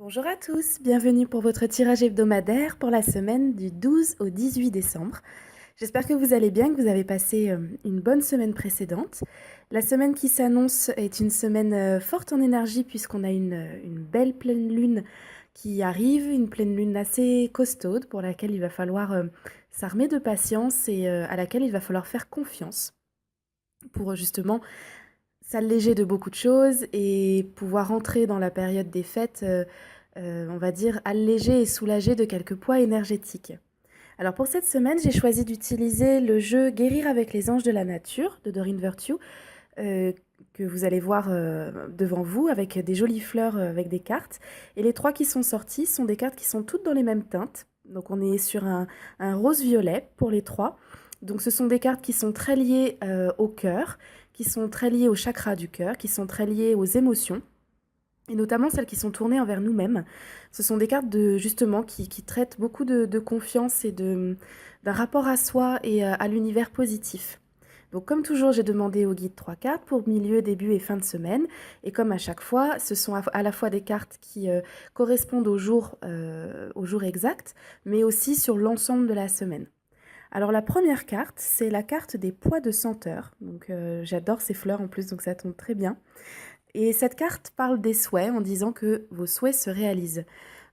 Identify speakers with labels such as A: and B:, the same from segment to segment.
A: Bonjour à tous, bienvenue pour votre tirage hebdomadaire pour la semaine du 12 au 18 décembre. J'espère que vous allez bien, que vous avez passé une bonne semaine précédente. La semaine qui s'annonce est une semaine forte en énergie puisqu'on a une belle pleine lune qui arrive, une pleine lune assez costaude pour laquelle il va falloir s'armer de patience et à laquelle il va falloir faire confiance pour justement s'alléger de beaucoup de choses et pouvoir entrer dans la période des fêtes, on va dire, allégé et soulagé de quelques poids énergétiques. Alors pour cette semaine, j'ai choisi d'utiliser le jeu Guérir avec les anges de la nature de Doreen Virtue, euh, que vous allez voir devant vous avec des jolies fleurs avec des cartes. Et les trois qui sont sorties sont des cartes qui sont toutes dans les mêmes teintes. Donc on est sur un rose-violet pour les trois. Donc ce sont des cartes qui sont très liées au cœur, qui sont très liées au chakra du cœur, qui sont très liées aux émotions et notamment celles qui sont tournées envers nous-mêmes. Ce sont des cartes justement qui traitent beaucoup de confiance et d'un rapport à soi et à l'univers positif. Donc comme toujours, j'ai demandé au guide 3 cartes pour milieu, début et fin de semaine. Et comme à chaque fois, ce sont à la fois des cartes qui correspondent au jour exact, mais aussi sur l'ensemble de la semaine. Alors la première carte, c'est la carte des pois de senteur. Donc j'adore ces fleurs en plus, donc ça tombe très bien. Et cette carte parle des souhaits en disant que vos souhaits se réalisent.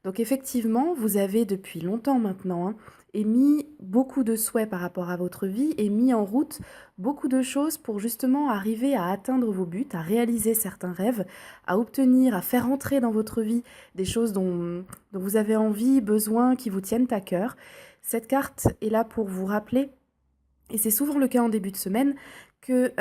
A: Donc effectivement, vous avez depuis longtemps maintenant émis beaucoup de souhaits par rapport à votre vie et mis en route beaucoup de choses pour justement arriver à atteindre vos buts, à réaliser certains rêves, à obtenir, à faire entrer dans votre vie des choses dont vous avez envie, besoin, qui vous tiennent à cœur. Cette carte est là pour vous rappeler, et c'est souvent le cas en début de semaine, que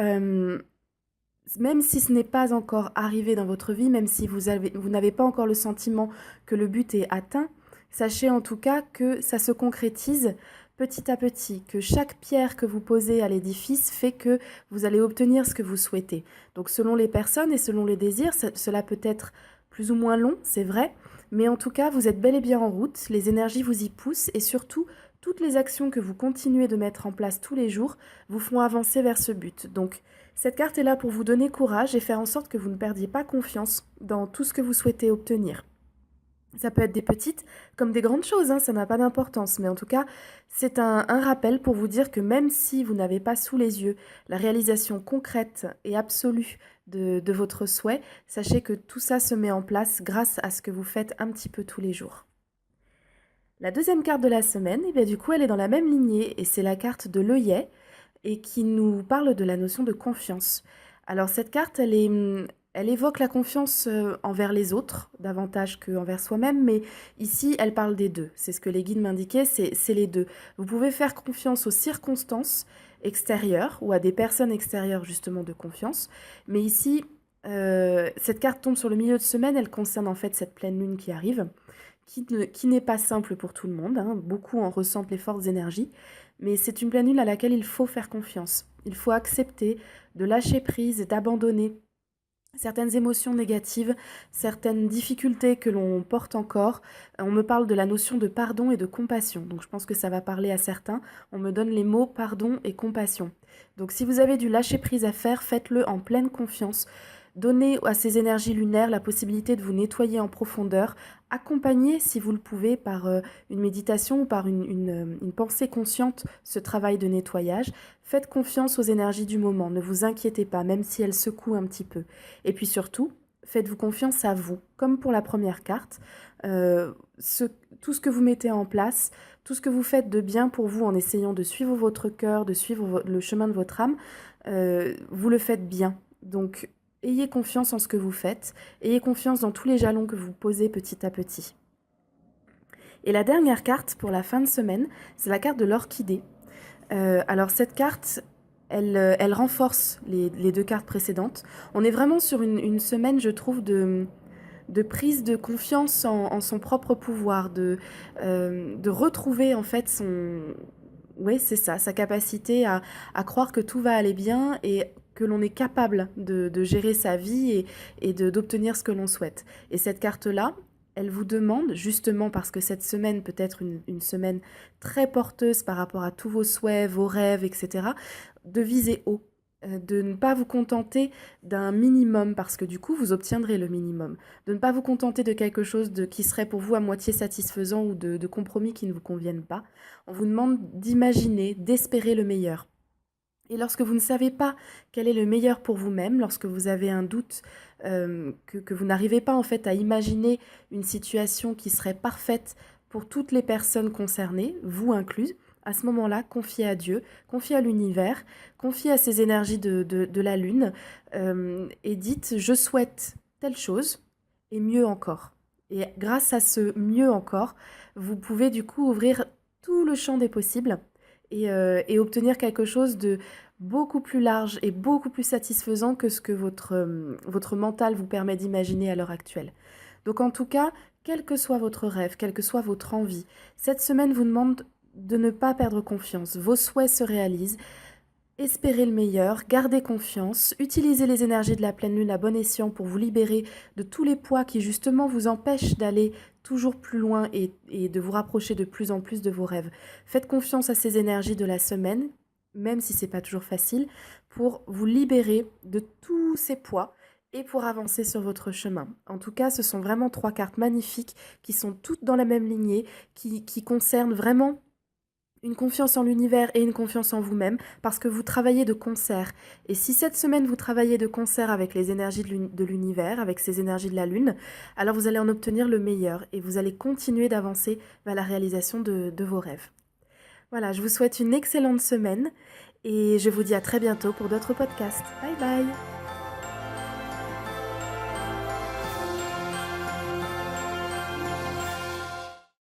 A: même si ce n'est pas encore arrivé dans votre vie, même si vous n'avez pas encore le sentiment que le but est atteint, sachez en tout cas que ça se concrétise petit à petit, que chaque pierre que vous posez à l'édifice fait que vous allez obtenir ce que vous souhaitez. Donc selon les personnes et selon les désirs, cela peut être plus ou moins long, c'est vrai, mais en tout cas, vous êtes bel et bien en route, les énergies vous y poussent et surtout, toutes les actions que vous continuez de mettre en place tous les jours vous font avancer vers ce but. Donc, cette carte est là pour vous donner courage et faire en sorte que vous ne perdiez pas confiance dans tout ce que vous souhaitez obtenir. Ça peut être des petites comme des grandes choses, ça n'a pas d'importance. Mais en tout cas, c'est un rappel pour vous dire que même si vous n'avez pas sous les yeux la réalisation concrète et absolue de votre souhait, sachez que tout ça se met en place grâce à ce que vous faites un petit peu tous les jours. La deuxième carte de la semaine, et bien du coup, elle est dans la même lignée et c'est la carte de l'œillet et qui nous parle de la notion de confiance. Alors cette carte, elle évoque la confiance envers les autres davantage qu'envers soi-même, mais ici, elle parle des deux. C'est ce que les guides m'indiquaient, c'est les deux. Vous pouvez faire confiance aux circonstances extérieures ou à des personnes extérieures justement de confiance, mais ici, cette carte tombe sur le milieu de semaine, elle concerne en fait cette pleine lune qui arrive qui n'est pas simple pour tout le monde. Beaucoup en ressentent les fortes énergies, mais c'est une pleine lune à laquelle il faut faire confiance. Il faut accepter de lâcher prise et d'abandonner certaines émotions négatives, certaines difficultés que l'on porte encore. On me parle de la notion de pardon et de compassion, donc je pense que ça va parler à certains. On me donne les mots pardon et compassion. Donc si vous avez du lâcher prise à faire, faites-le en pleine confiance. Donnez à ces énergies lunaires la possibilité de vous nettoyer en profondeur, accompagnez, si vous le pouvez, par une méditation ou par une pensée consciente, ce travail de nettoyage. Faites confiance aux énergies du moment, ne vous inquiétez pas, même si elles secouent un petit peu. Et puis surtout, faites-vous confiance à vous, comme pour la première carte. Tout ce que vous mettez en place, tout ce que vous faites de bien pour vous en essayant de suivre votre cœur, de suivre le chemin de votre âme, vous le faites bien. Donc, ayez confiance en ce que vous faites, ayez confiance dans tous les jalons que vous posez petit à petit. Et la dernière carte pour la fin de semaine, c'est la carte de l'orchidée. Alors cette carte, elle renforce les deux cartes précédentes. On est vraiment sur une semaine, je trouve, de prise de confiance en son propre pouvoir, de retrouver en fait oui, c'est ça, sa capacité à croire que tout va aller bien et que l'on est capable de gérer sa vie et d'obtenir ce que l'on souhaite. Et cette carte-là, elle vous demande, justement parce que cette semaine peut être une semaine très porteuse par rapport à tous vos souhaits, vos rêves, etc., de viser haut. de ne pas vous contenter d'un minimum parce que du coup vous obtiendrez le minimum, de ne pas vous contenter de quelque chose qui serait pour vous à moitié satisfaisant ou de compromis qui ne vous conviennent pas. On vous demande d'imaginer, d'espérer le meilleur. Et lorsque vous ne savez pas quel est le meilleur pour vous-même, lorsque vous avez un doute, que vous n'arrivez pas en fait à imaginer une situation qui serait parfaite pour toutes les personnes concernées, vous inclus, à ce moment-là, confiez à Dieu, confiez à l'univers, confiez à ces énergies de la Lune, et dites je souhaite telle chose et mieux encore. Et grâce à ce mieux encore, vous pouvez du coup ouvrir tout le champ des possibles et obtenir quelque chose de beaucoup plus large et beaucoup plus satisfaisant que ce que votre mental vous permet d'imaginer à l'heure actuelle. Donc en tout cas, quel que soit votre rêve, quelle que soit votre envie, cette semaine vous demande de ne pas perdre confiance. Vos souhaits se réalisent. Espérez le meilleur, gardez confiance, utilisez les énergies de la pleine lune à bon escient pour vous libérer de tous les poids qui justement vous empêchent d'aller toujours plus loin et de vous rapprocher de plus en plus de vos rêves. Faites confiance à ces énergies de la semaine, même si c'est pas toujours facile, pour vous libérer de tous ces poids et pour avancer sur votre chemin. En tout cas, ce sont vraiment 3 cartes magnifiques qui sont toutes dans la même lignée, qui concernent vraiment une confiance en l'univers et une confiance en vous-même parce que vous travaillez de concert. Et si cette semaine vous travaillez de concert avec les énergies de l'univers, avec ces énergies de la lune, alors vous allez en obtenir le meilleur et vous allez continuer d'avancer vers la réalisation de vos rêves. Voilà, je vous souhaite une excellente semaine et je vous dis à très bientôt pour d'autres podcasts. Bye bye!